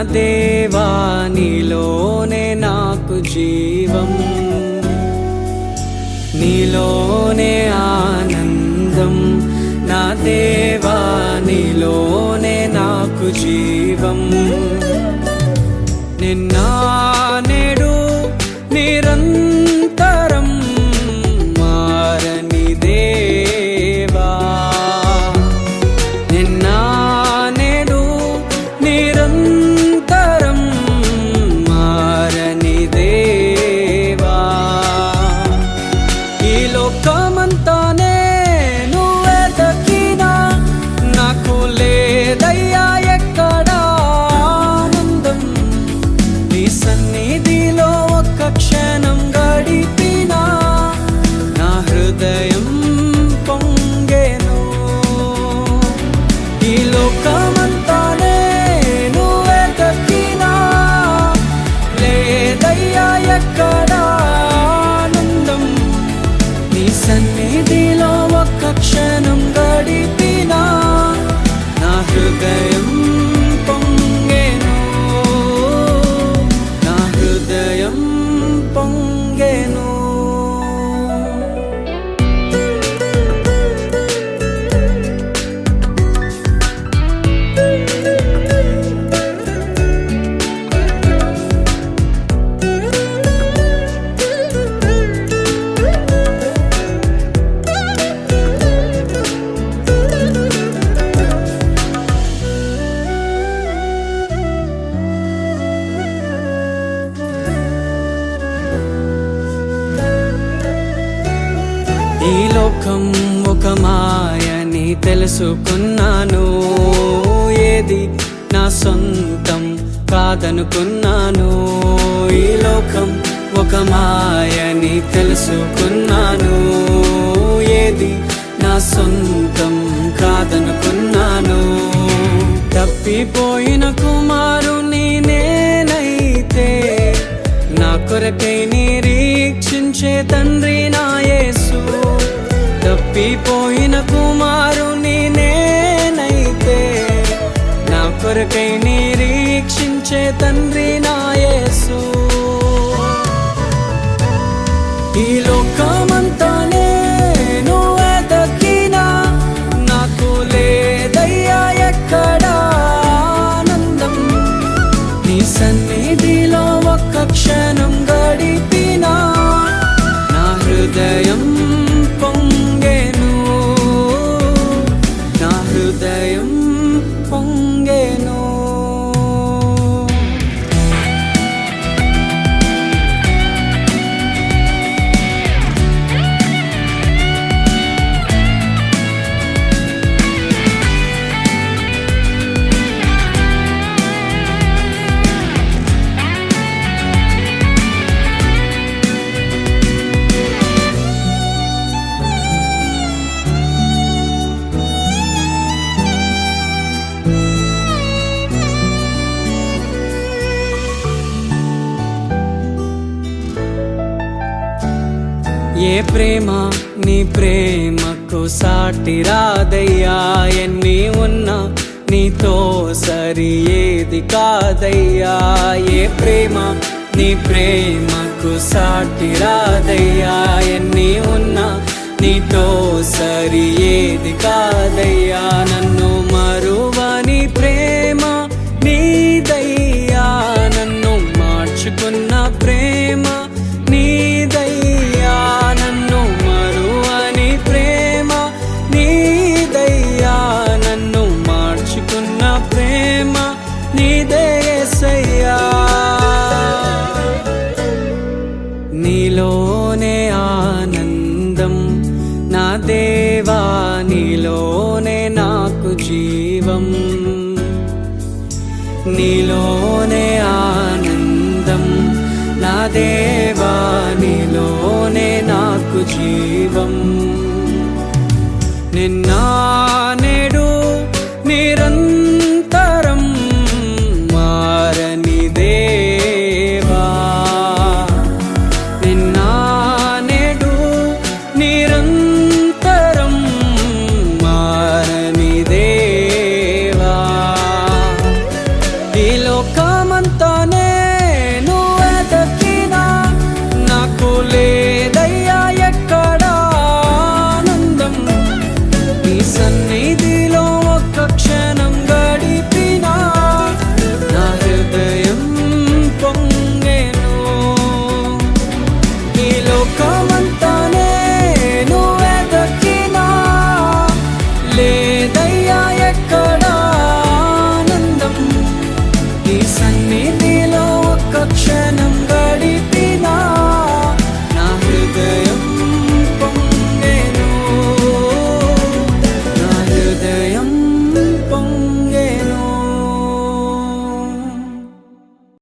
దేవా నీలోనే నాకు జీవం, నీలోనే ఆనందం. నా దేవా నీలోనే నాకు జీవం. నిన్న నేడు నిరంతరం మారని దేవా, నిన్న నేడు నిరంతరం మారని దేవా. ఈ లోకమంతానే నువ్వే దక్కినా నాకు లేదయ్యా ఎక్కడా ఆనందం. నీ సన్నిధిలో ఒక్క క్షణం గడిపినా నా హృదయం పొంగెను. ఈ లోకమంతానే నువ్వే దక్కినా లేదయ్యా ఎక్కడా ఆనందం. నీ సన్నిధిలో ఒక్క క్షణం గడిపినా నా హృదయం పొంగెను, నా హృదయం పొంగెను. ఈ లోకం ఒక మాయని తెలుసుకున్నాను, ఏది నా సొంతం కాదనుకున్నాను. ఈ లోకం ఒక మాయని తెలుసుకున్నాను, ఏది నా సొంతం కాదనుకున్నాను. తప్పిపోయిన కుమారుని నేనైతే నా కొరకై నిరీక్షించే తండ్రి నా యేసు. తప్పిపోయిన కుమారుని నేనైతే నా కొరకై నిరీక్షించే తండ్రి నా యేసు. ఈ లోకమంతానే నువ్వే దక్కినా నాకు లేదయ్యా ఎక్కడా ఆనందం. నీ సన్నిధిలో ఒక్క క్షణం గడిపినా నా హృదయం పొంగెను, నా హృదయం పొంగెను. ఏ ప్రేమ నీ ప్రేమకు సాటి రాదయ్యా, ఎన్ని ఉన్నా నీతో సరి ఏది కాదయ్యా. ఏ ప్రేమ నీ ప్రేమకు సాటి రాదయ్యా, ఎన్ని ఉన్నా నీతో సరి ఏది కాదయ్యా. నన్ను మరువని ప్రేమ నీదయ్యా, నన్ను మార్చుకున్న ప్రేమ నీదయ్యా. నన్ను మరువని ప్రేమ నీదయ్యా, నన్ను మార్చుకున్న ప్రేమ నీదే యేసయ్యా. నీలోనే ఆనందం నా దేవా, నీలోనే నాకు జీవం. నీలోనే ఆనందం నా దేవా, నీలోనే నాకు జీవం. నిన్న నేడు నిరంతరం మారని దేవా, నిన్న నేడు నిరంతరం మారని దేవా. ఈ లోక సన్నిధిలో ఒక్క క్షణం